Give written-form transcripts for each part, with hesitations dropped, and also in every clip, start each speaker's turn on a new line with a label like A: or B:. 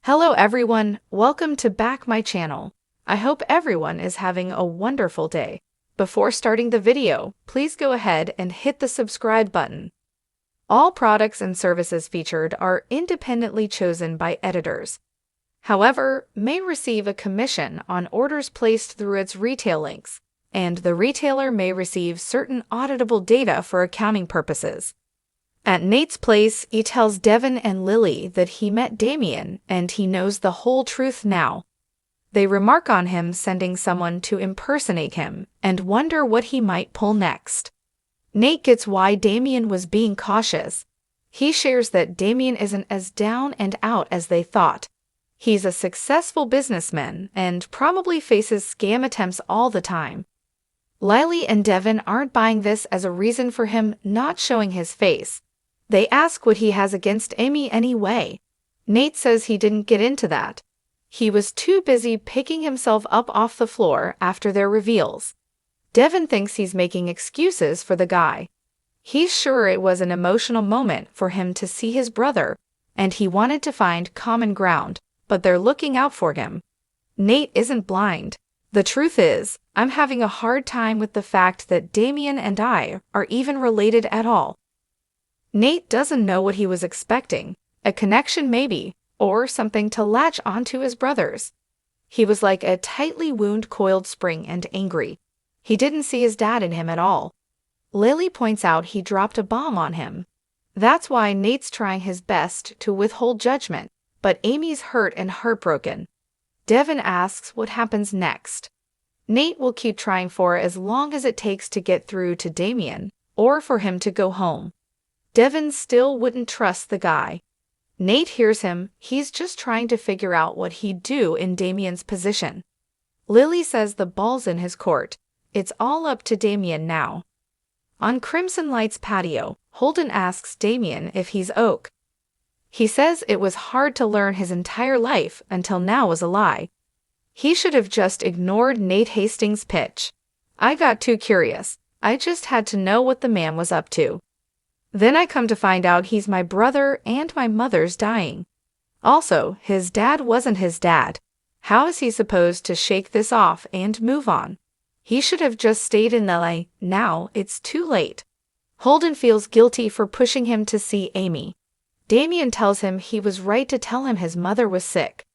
A: Hello everyone, welcome to back my channel. I hope everyone is having a wonderful day. Before starting the video, please go ahead and hit the subscribe button. All products and services featured are independently chosen by editors. However, may receive a commission on orders placed through its retail links, and the retailer may receive certain auditable data for accounting purposes. At Nate's place, he tells Devin and Lily that he met Damien and he knows the whole truth now. They remark on him sending someone to impersonate him and wonder what he might pull next. Nate gets why Damien was being cautious. He shares that Damien isn't as down and out as they thought. He's a successful businessman and probably faces scam attempts all the time. Lily and Devin aren't buying this as a reason for him not showing his face. They ask what he has against Amy anyway. Nate says he didn't get into that. He was too busy picking himself up off the floor after their reveals. Devin thinks he's making excuses for the guy. He's sure it was an emotional moment for him to see his brother, and he wanted to find common ground, but they're looking out for him. Nate isn't blind. The truth is, I'm having a hard time with the fact that Damien and I are even related at all. Nate doesn't know what he was expecting, a connection maybe, or something to latch onto his brothers. He was like a tightly wound coiled spring and angry. He didn't see his dad in him at all. Lily points out he dropped a bomb on him. That's why Nate's trying his best to withhold judgment, but Amy's hurt and heartbroken. Devin asks what happens next. Nate will keep trying for as long as it takes to get through to Damien, or for him to go home. Devin still wouldn't trust the guy. Nate hears him, he's just trying to figure out what he'd do in Damien's position. Lily says the ball's in his court. It's all up to Damien now. On Crimson Light's patio, Holden asks Damien if he's Oak. He says it was hard to learn his entire life until now was a lie. He should have just ignored Nate Hastings' pitch. I got too curious. I just had to know what the man was up to. Then I come to find out he's my brother and my mother's dying. Also, his dad wasn't his dad. How is he supposed to shake this off and move on? He should have just stayed in LA. Now it's too late. Holden feels guilty for pushing him to see Amy. Damien tells him he was right to tell him his mother was sick.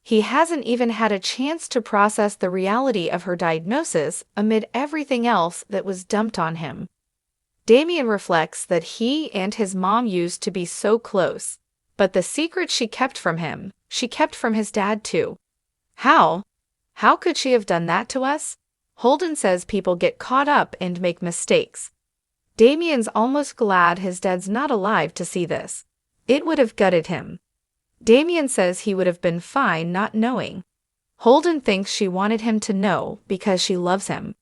A: He hasn't even had a chance to process the reality of her diagnosis amid everything else that was dumped on him. Damien reflects that he and his mom used to be so close, but the secret she kept from him, she kept from his dad too. How? How could she have done that to us? Holden says people get caught up and make mistakes. Damien's almost glad his dad's not alive to see this. It would have gutted him. Damien says he would have been fine not knowing. Holden thinks she wanted him to know because she loves him.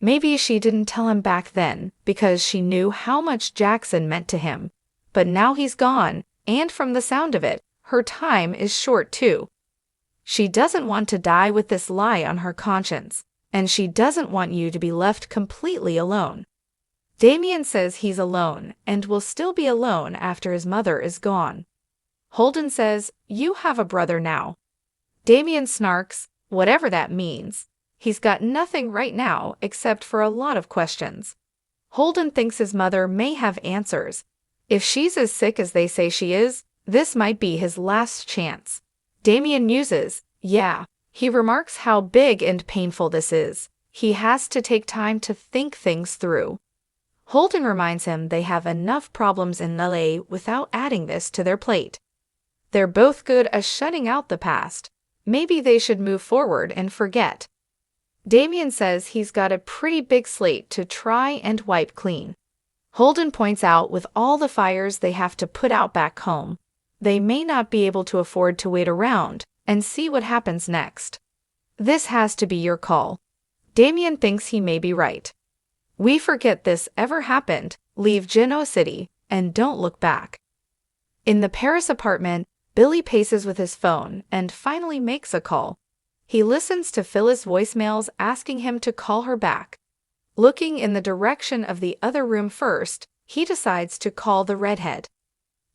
A: Maybe she didn't tell him back then because she knew how much Jackson meant to him. But now he's gone, and from the sound of it, her time is short too. She doesn't want to die with this lie on her conscience, and she doesn't want you to be left completely alone. Damien says he's alone and will still be alone after his mother is gone. Holden says, "You have a brother now." Damien snarks, whatever that means. He's got nothing right now except for a lot of questions. Holden thinks his mother may have answers. If she's as sick as they say she is, this might be his last chance. Damien muses, yeah. He remarks how big and painful this is. He has to take time to think things through. Holden reminds him they have enough problems in LA without adding this to their plate. They're both good at shutting out the past. Maybe they should move forward and forget. Damien says he's got a pretty big slate to try and wipe clean. Holden points out with all the fires they have to put out back home, they may not be able to afford to wait around and see what happens next. This has to be your call. Damien thinks he may be right. We forget this ever happened, leave Genoa City, and don't look back. In the Paris apartment, Billy paces with his phone and finally makes a call. He listens to Phyllis' voicemails asking him to call her back. Looking in the direction of the other room first, he decides to call the redhead.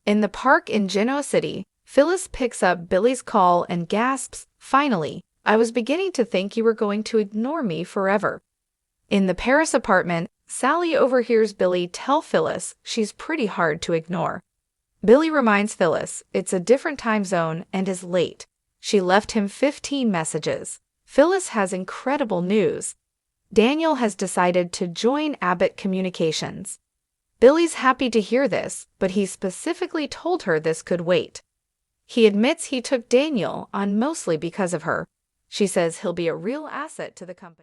A: In the park in Genoa City, Phyllis picks up Billy's call and gasps, "Finally, I was beginning to think you were going to ignore me forever." In the Paris apartment, Sally overhears Billy tell Phyllis she's pretty hard to ignore. Billy reminds Phyllis it's a different time zone and is late. She left him 15 messages. Phyllis has incredible news. Daniel has decided to join Abbott Communications. Billy's happy to hear this, but he specifically told her this could wait. He admits he took Daniel on mostly because of her. She says he'll be a real asset to the company.